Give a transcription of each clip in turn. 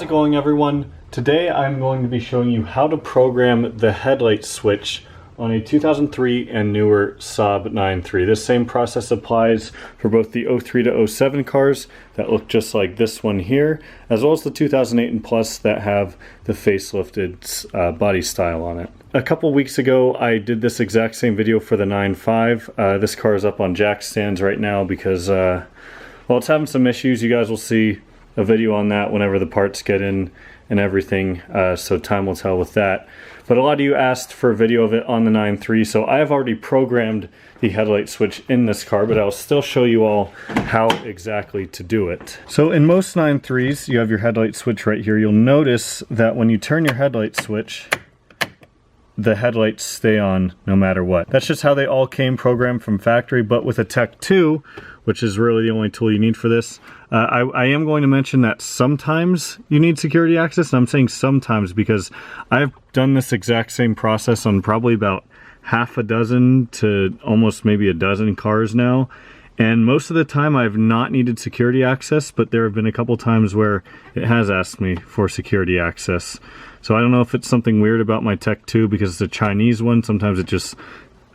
it going, everyone? Today I'm going to be showing you how to program the headlight switch on a 2003 and newer Saab 9.3. This same process applies for both the 03 to 07 cars that look just like this one here, as well as the 2008 and plus that have the facelifted body style on it. A couple weeks ago I did this exact same video for the 9.5. This car is up on jack stands right now because well, it's having some issues. You guys will see a video on that whenever the parts get in and everything, so time will tell with that. But a lot of you asked for a video of it on the 9.3, so I have already programmed the headlight switch in this car, but I'll still show you all how exactly to do it. So in most 9.3s, you have your headlight switch right here. You'll notice that when you turn your headlight switch, the headlights stay on no matter what. That's just how they all came programmed from factory, but with a Tech 2, which is really the only tool you need for this, I am going to mention that sometimes you need security access, and I'm saying sometimes because I've done this exact same process on probably about half a dozen to almost maybe a dozen cars now, and most of the time I've not needed security access, but there have been a couple times where it has asked me for security access. So I don't know if it's something weird about my Tech 2 because it's a Chinese one. Sometimes it just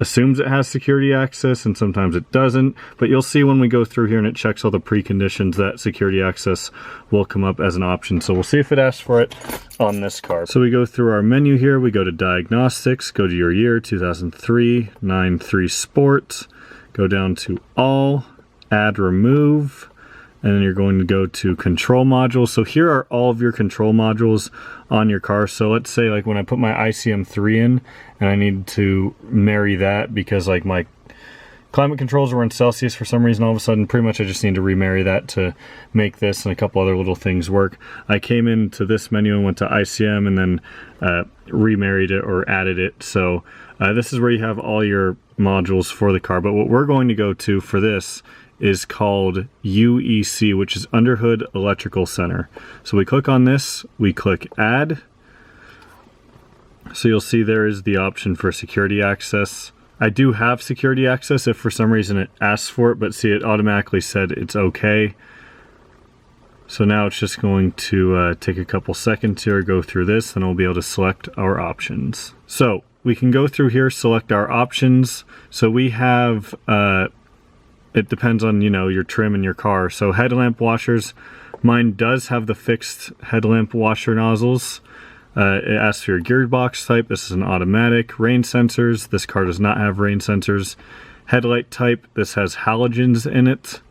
assumes it has security access and sometimes it doesn't, but you'll see when we go through here and it checks all the preconditions that security access will come up as an option. So we'll see if it asks for it on this car. So we go through our menu here, we go to diagnostics, go to your year 2003 9.3 Sport, go down to all, add remove, and then you're going to go to control modules. So here are all of your control modules on your car. So let's say like when I put my ICM3 in and I need to marry that because like my climate controls were in Celsius for some reason, all of a sudden pretty much I just need to remarry that to make this and a couple other little things work. I came into this menu and went to ICM and then remarried it or added it. So this is where you have all your modules for the car. But what we're going to go to for this is called UEC, which is Underhood Electrical Center. So we click on this, we click add. So you'll see there is the option for security access. I do have security access if for some reason it asks for it, but see, it automatically said it's okay. So now it's just going to take a couple seconds here, go through this, and we'll be able to select our options. So we can go through here, select our options. So we have it depends on, you know, your trim in your car. So headlamp washers, mine does have the fixed headlamp washer nozzles. It asks for your gearbox type. This is an automatic. Rain sensors, this car does not have rain sensors. Headlight type, this has halogens in it.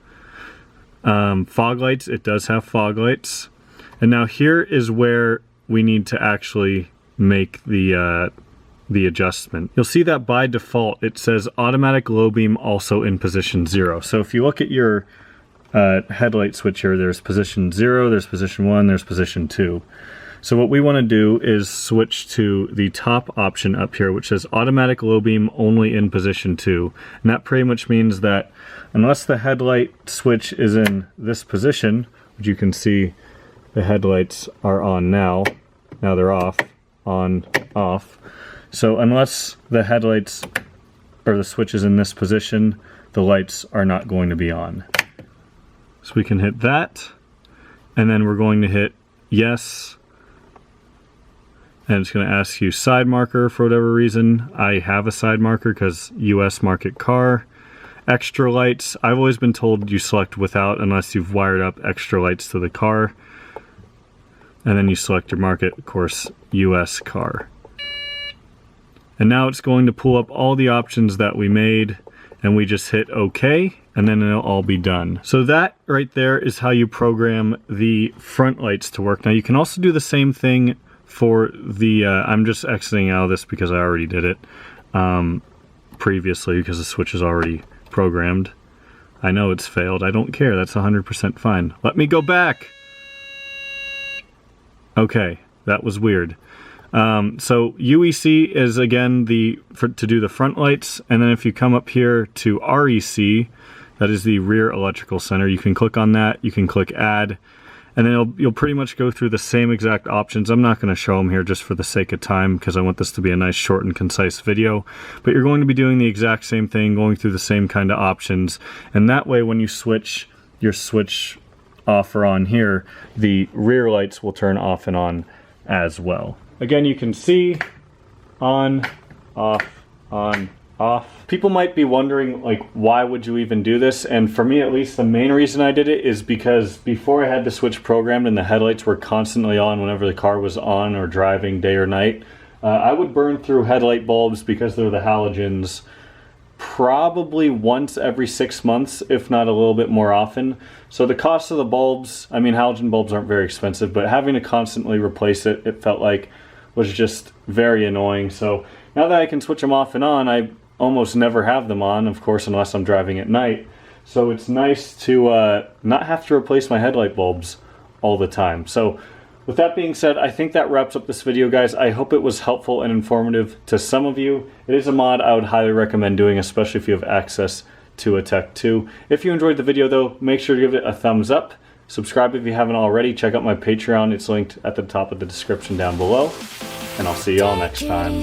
Fog lights, it does have fog lights. And now here is where we need to actually make the adjustment. You'll see that by default it says automatic low beam also in position 0. So if you look at your headlight switch here, there's position 0, there's position 1, there's position 2. So what we want to do is switch to the top option up here, which says automatic low beam only in position 2. And that pretty much means that unless the headlight switch is in this position, which you can see the headlights are on now, now they're off, on, off. So unless the headlights or the switch is in this position, the lights are not going to be on. So we can hit that, and then we're going to hit yes, and it's going to ask you side marker for whatever reason. I have a side marker because US market car. Extra lights, I've always been told you select without unless you've wired up extra lights to the car. And then you select your market, of course, US car. And now it's going to pull up all the options that we made, and we just hit OK, and then it'll all be done. So that right there is how you program the front lights to work. Now you can also do the same thing for the, I'm just exiting out of this because I already did it previously because the switch is already programmed. I know it's failed, I don't care, that's 100% fine. Let me go back! Okay, that was weird. So UEC is again to do the front lights, and then if you come up here to REC, that is the rear electrical center, you can click on that, you can click add, and then you'll pretty much go through the same exact options. I'm not going to show them here just for the sake of time because I want this to be a nice short and concise video, but you're going to be doing the exact same thing, going through the same kind of options, and that way when you switch your switch off or on here, the rear lights will turn off and on as well. Again, you can see on, off, on, off. People might be wondering, like, why would you even do this? And for me, at least, the main reason I did it is because before I had the switch programmed and the headlights were constantly on whenever the car was on or driving day or night, I would burn through headlight bulbs because they're the halogens probably once every 6 months, if not a little bit more often. So the cost of the bulbs, I mean, halogen bulbs aren't very expensive, but having to constantly replace it felt like was just very annoying. So now that I can switch them off and on, I almost never have them on, of course, unless I'm driving at night. So it's nice to not have to replace my headlight bulbs all the time. So with that being said, I think that wraps up this video, guys. I hope it was helpful and informative to some of you. It is a mod I would highly recommend doing, especially if you have access to a Tech 2. If you enjoyed the video, though, make sure to give it a thumbs up. Subscribe if you haven't already. Check out my Patreon. It's linked at the top of the description down below. And I'll see y'all next time.